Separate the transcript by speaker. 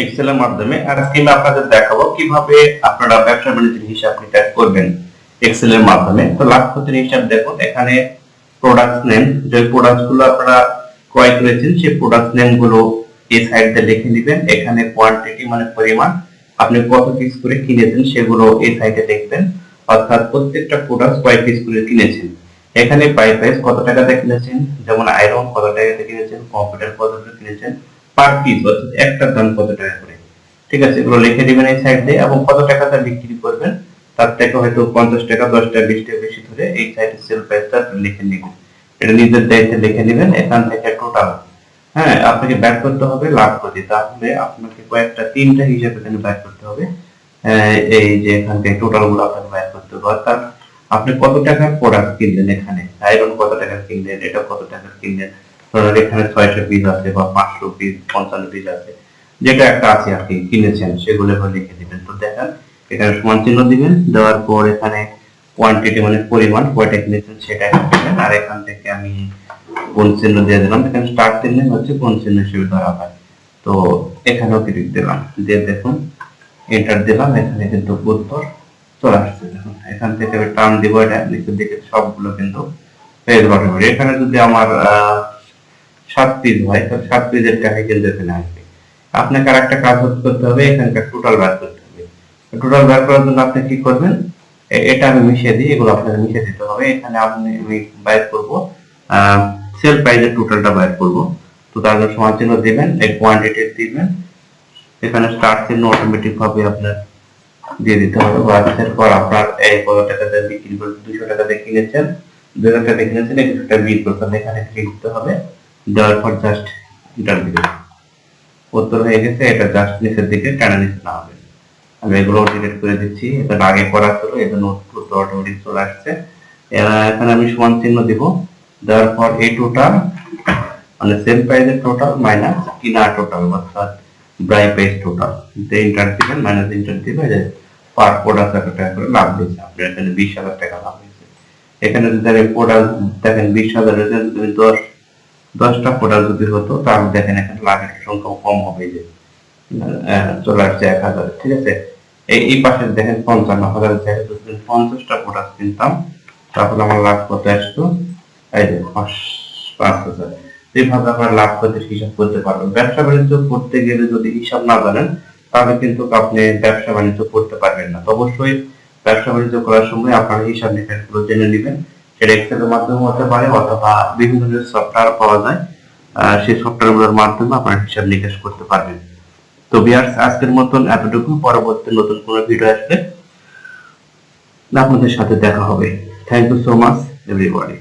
Speaker 1: Excel এর মাধ্যমে আজকে আমি আপনাদের দেখাবো কিভাবে আপনারা ব্যবসা বাণিজ্যের হিসাব নিকাশ করবেন এক্সেল এর মাধ্যমে। তো লাভ ক্ষতির হিসাব দেখুন, এখানে প্রোডাক্ট নেম, যে প্রোডাক্ট গুলো আপনারা ক্রয় করেছেন সেই প্রোডাক্ট নেম গুলো এই সাইডে লিখে দিবেন। এখানে কোয়ান্টিটি মানে পরিমাণ, আপনি কত পিস করে কিনেছেন সেগুলো এই সাইডে লিখবেন, অর্থাৎ প্রত্যেকটা প্রোডাক্ট কয় পিস করে কিনেছেন। এখানে বাই প্রাইস কত টাকা দিয়ে কিনেছেন, যেমন আয়রন কত টাকা দিয়ে কিনেছেন, কম্পিউটার কত করে কিনেছেন, পার পিস অর্থাৎ একটার দাম কত টাকা করে। ঠিক আছে, এগুলো লিখে দিবেন এই সাইড দিয়ে, এবং কত টাকাতে বিক্রি করবেন তার থেকে হয়তো 50 টাকা 10 টাকা 20 টাকা বেশি ধরে এই সাইডে সেল প্রাইসটা লিখে নেবেন। এটা নিজের দায়িত্বে লিখে নেবেন। এখান থেকে টোটাল, হ্যাঁ, আপনাকে ব্যাক করতে হবে লাভ ক্ষতি, তাহলে আপনাকে কয়েকটা তিনটা হিসাব এখানে ব্যাক করতে হবে। এই যে এখান থেকে টোটাল গুলো আপনাকে ব্যাক করতে হবে, অর্থাৎ আপনি কত টাকার প্রোডাক্ট কিনলেন, এখানে আয়রন কত টাকা কিনলেন, এটা কত টাকা কিনলেন, ধরুন এখানে 600 পিস আছে বা 500 পিস 55 পিস আছে, যেটা একটা আছে আর কি কিনেছেন, সেগুলো লিখে দিবেন। তো দেখেন এখানে সমান চিহ্ন দিবেন, দেওয়ার পর এখানে কোয়ান্টিটি মানে পরিমাণ কয়টা কিনেছেন সেটা দিবেন, আর এখান থেকে আমি কোন চিহ্ন দিয়ে দিলাম, এখানে স্টার চিহ্ন হচ্ছে কোন চিহ্ন হিসেবে ধরা হয়। তো এখানেও ক্লিক দিলাম, দিয়ে দেখুন এন্টার দিলাম, এখানে কিন্তু উত্তর চলে আসছে। দেখুন এখান থেকে আমি টার্ম দিব, এটা নিচের দিকে সবগুলো কিন্তু পেজ বটন হবে। এখানে যদি আমার 7 পিস হয় তাহলে 7 পিসের টাকা কিন্তু এখানে আসবে। আপনাকে আর একটা কাজ করতে হবে, এখানকার টোটাল বের করতে হবে। টোটাল বের করার জন্য আপনি কি করবেন, এটা আমি মিশিয়ে দিই, এগুলো আপনাকে মিশিয়ে দিতে হবে। এখানে আমি বাইর করব সেল প্রাইসের টোটালটা বাইর করব। তো তার জন্য সমান চিহ্ন দিবেন, এই কোয়ান্টিটি দিবেন, এখানে স্টার্ট চিহ্ন অটোমেটিক ভাবে আপনার দিয়ে দিতে হবে। বাসের পর আপনার এই কত টাকা দিয়ে বিক্রি করে 200 টাকা দিয়ে কিনেছেন, 2000 টাকা দিয়ে কিনেছেন, 100 টাকা বিল করতে এখানে ক্লিক দিতে হবে। দেওয়ার পর জাস্ট এন্টার দিবেন, উত্তর হয়ে গেছে। এটা জাস্ট নিচের দিকে টানা নিচে না হবে। আমি এগুলো ডিলিট করে দিচ্ছি, এটা আগে করা ছিল এজন্য উত্তর অটোমেটিক চলে আসছে। এখানে আমি সমান চিহ্ন দিব, দেওয়ার পর এই টোটাল মানে সেল প্রাইসের টোটাল মাইনাস কিনা টোটাল অর্থাৎ বাই প্রাইস টোটাল, এন্টার দিবেন, মাইনাস এন্টার দিবেন, যে পার প্রোডাক্ট কত টাকা করে লাভ দিয়েছে। আপনার এখানে 20,000 টাকা লাভ হয়েছে। এখানে যদি আমি প্রোডাক্ট দেখেন 20,000 এর যদি 10টা প্রোডাক্ট যদি হতো তাহলে দেখেন এখানে লাভের সংখ্যা কম হবে, যে চলে আসছে 1,000। ঠিক আছে, এই পাশে দেখেন 55,000 জায়গায় যদি 50টা প্রোডাক্ট কিনতাম তাহলে আমার লাভ কত আসতো, এই যে 5,000। এইভাবে আপনার লাভ ক্ষতির হিসাব করতে পারবেন। ব্যবসা বাণিজ্য করতে গেলে যদি হিসাব না জানেন তাহলে কিন্তু আপনি ব্যবসা বাণিজ্য করতে পারবেন না। তো অবশ্যই ব্যবসা বাণিজ্য করার সময় আপনার হিসাব নিকাশগুলো জেনে নেবেন। সেটা এক্সেল এর মাধ্যমে হতে পারে, অথবা বিভিন্ন ধরনের সফটওয়্যার পাওয়া যায়, সেই সফটওয়্যারগুলোর মাধ্যমে আপনার হিসাব নিকাশ করতে পারবেন। তো ভিউয়ার্স, আজকের মতন এতটুকু। পরবর্তী নতুন কোনো ভিডিও আসলে আপনাদের সাথে দেখা হবে। Thank you so much everybody.